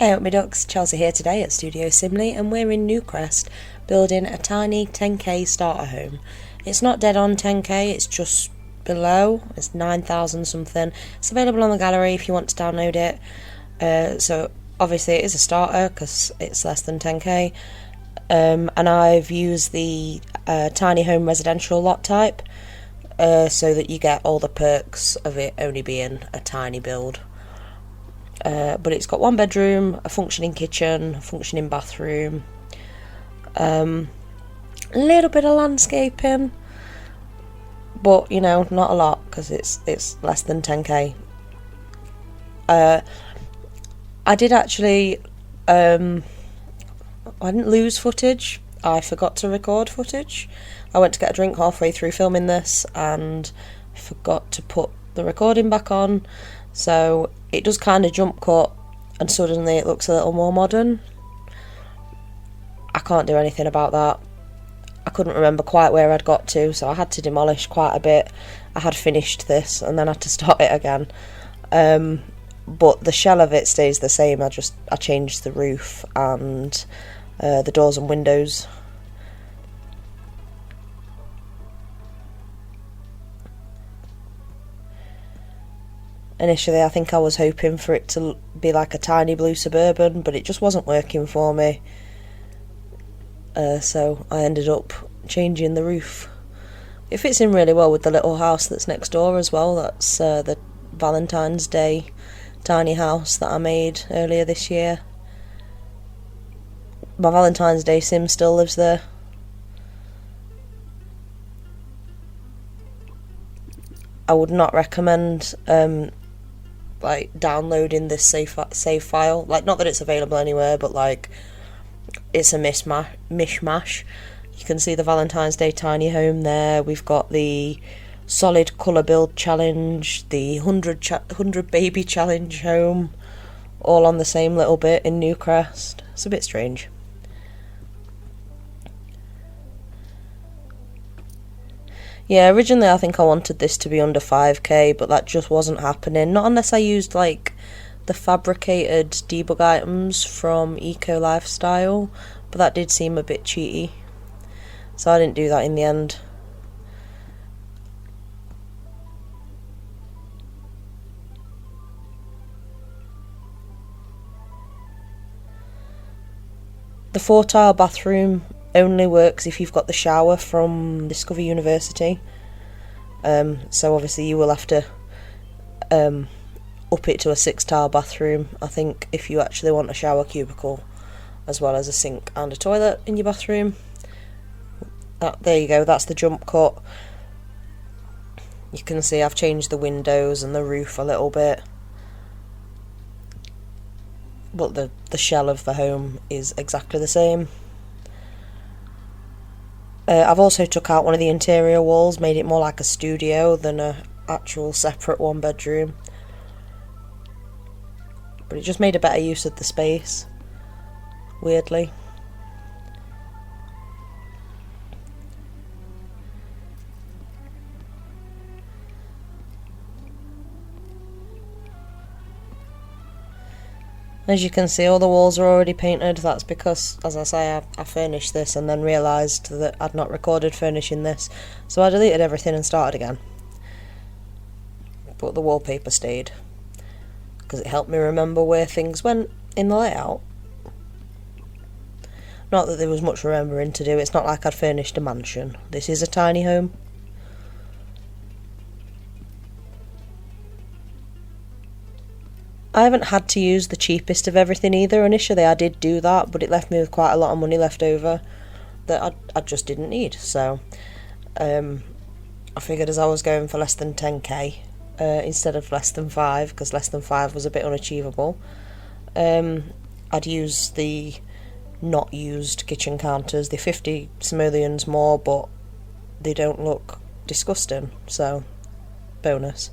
Hey up my ducks, Chelsea here today at Studio Simley, and we're in Newcrest building a tiny 10k starter home. It's not dead on 10k, it's just below, it's 9,000 something. It's available on the gallery if you want to download it. So obviously it is a starter because it's less than 10k, and I've used the tiny home residential lot type so that you get all the perks of it only being a tiny build. But it's got one bedroom, a functioning kitchen, a functioning bathroom, a little bit of landscaping, but not a lot because it's less than 10k. I did actually, I didn't lose footage. I forgot to record footage. I went to get a drink halfway through filming this and forgot to put the recording back on. So it does kind of jump cut and suddenly it looks a little more modern. I can't do anything about that. I couldn't remember quite where I'd got to, so I had to demolish quite a bit. I had finished this and then had to start it again. But the shell of it stays the same. I changed the roof and the doors and windows. Initially, I think I was hoping for it to be like a tiny blue Suburban, but it just wasn't working for me. So I ended up changing the roof. It fits in really well with the little house that's next door as well. That's the Valentine's Day tiny house that I made earlier this year. My Valentine's Day sim still lives there. I would not recommend downloading this save file. Not that it's available anywhere, but it's a mishmash. You can see the Valentine's Day tiny home there. We've got the solid colour build challenge, the 100 baby challenge home, all on the same little bit in Newcrest. It's a bit strange. Yeah, originally I think I wanted this to be under 5k, but that just wasn't happening. Not unless I used the fabricated debug items from Eco Lifestyle, but that did seem a bit cheaty, so I didn't do that in the end. The 4-tile bathroom only works if you've got the shower from Discover University. So obviously you will have to up it to a 6-tile bathroom, I think, if you actually want a shower cubicle as well as a sink and a toilet in your bathroom. There you go, that's the jump cut. You can see I've changed the windows and the roof a little bit, but the shell of the home is exactly the same. I've also took out one of the interior walls, made it more like a studio than a actual separate one bedroom. But it just made a better use of the space, weirdly. As you can see, all the walls are already painted. That's because, as I say, I furnished this and then realised that I'd not recorded furnishing this, so I deleted everything and started again. But the wallpaper stayed, because it helped me remember where things went in the layout. Not that there was much remembering to do, it's not like I'd furnished a mansion. This is a tiny home. I haven't had to use the cheapest of everything either. Initially I did do that, but it left me with quite a lot of money left over that I just didn't need. So I figured as I was going for less than 10k instead of less than 5, because less than 5 was a bit unachievable, I'd use the not used kitchen counters. They're 50 simoleons more, but they don't look disgusting, so bonus.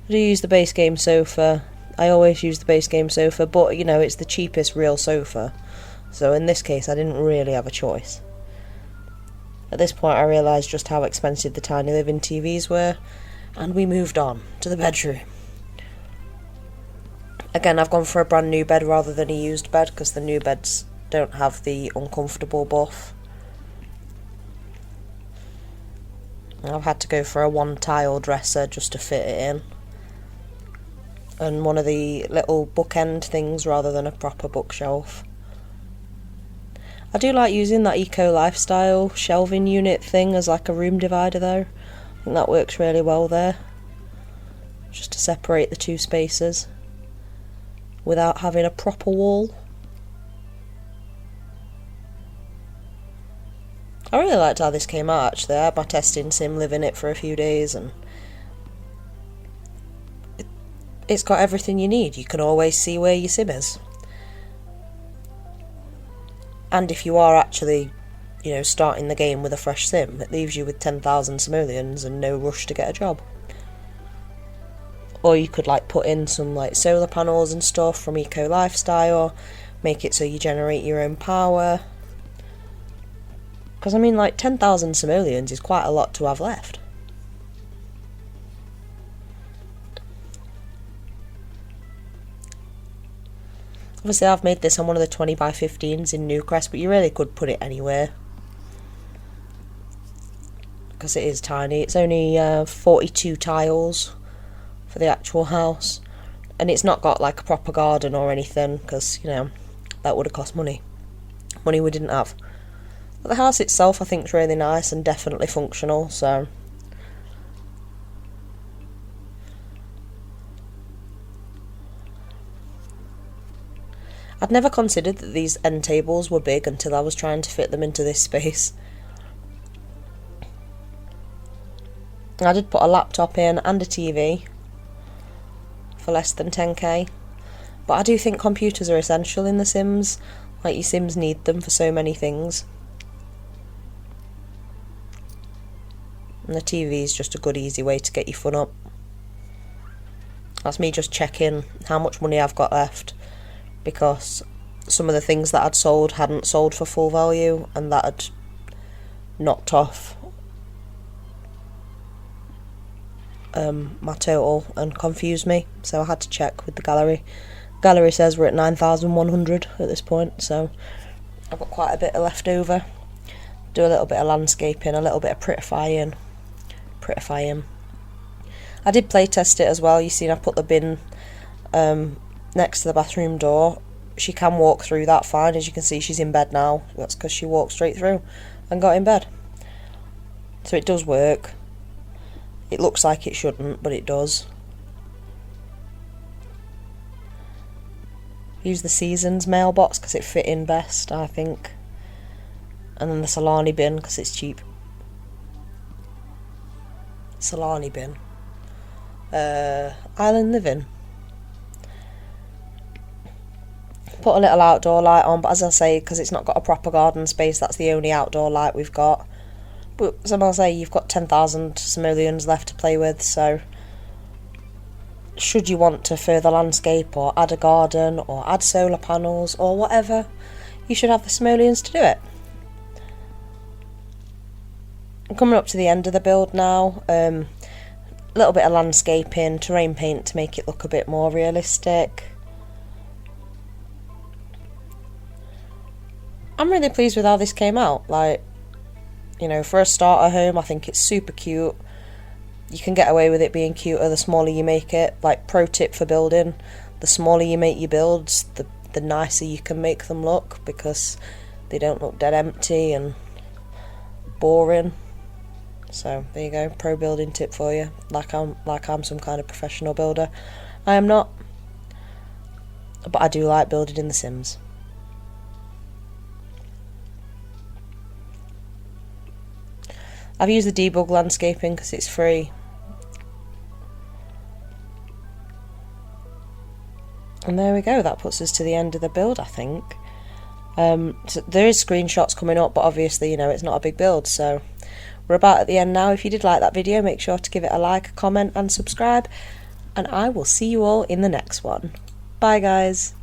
I do use the base game sofa. I always use the base game sofa, but it's the cheapest real sofa, so in this case I didn't really have a choice. At this point I realised just how expensive the tiny living TVs were. And we moved on to the bedroom. Again, I've gone for a brand new bed rather than a used bed because the new beds don't have the uncomfortable buff. I've had to go for a one tile dresser just to fit it in. And one of the little bookend things rather than a proper bookshelf. I do like using that Eco Lifestyle shelving unit thing as like a room divider though. I think that works really well there. Just to separate the two spaces without having a proper wall. I really liked how this came out actually. I had my testing sim live in it for a few days and it's got everything you need. You can always see where your sim is. And if you are actually, starting the game with a fresh sim, it leaves you with 10,000 simoleons and no rush to get a job. Or you could put in some solar panels and stuff from Eco Lifestyle, make it so you generate your own power. Because 10,000 simoleons is quite a lot to have left. Obviously I've made this on one of the 20 by 15s in Newcrest, but you really could put it anywhere. Because it is tiny. It's only 42 tiles for the actual house. And it's not got a proper garden or anything, because, that would have cost money. Money we didn't have. But the house itself I think is really nice and definitely functional, so... I'd never considered that these end tables were big until I was trying to fit them into this space. I did put a laptop in and a TV for less than 10k. But I do think computers are essential in The Sims. Your Sims need them for so many things. And the TV is just a good easy way to get your fun up. That's me just checking how much money I've got left. Because some of the things that I'd sold hadn't sold for full value and that had knocked off my total and confused me, so I had to check with the gallery. Gallery says we're at 9,100 at this point, so I've got quite a bit left over. Do a little bit of landscaping, a little bit of prettifying. I did play test it as well. You seen I put the bin next to the bathroom door. She can walk through that fine. As you can see, she's in bed now. That's because she walked straight through and got in bed. So it does work. It looks like it shouldn't, but it does. Use the Seasons mailbox because it fit in best, I think. And then the Solani bin because it's cheap. Solani bin. Island Living. Put a little outdoor light on, but as I say, because it's not got a proper garden space, that's the only outdoor light we've got. But as I say, you've got 10,000 simoleons left to play with, so should you want to further landscape or add a garden or add solar panels or whatever, you should have the simoleons to do it. I'm coming up to the end of the build now. A little bit of landscaping, terrain paint to make it look a bit more realistic. I'm really pleased with how this came out. For a starter home, I think it's super cute. You can get away with it being cuter the smaller you make it. Pro tip for building, the smaller you make your builds, the nicer you can make them look, because they don't look dead empty and boring. So there you go, pro building tip for you. Like I'm some kind of professional builder. I am not, but I do like building in The Sims. I've used the debug landscaping because it's free. And there we go, that puts us to the end of the build, I think. So there is screenshots coming up, but obviously, it's not a big build, so we're about at the end now. If you did like that video, make sure to give it a like, a comment and subscribe, and I will see you all in the next one. Bye guys.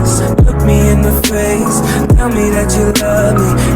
Look me in the face, tell me that you love me.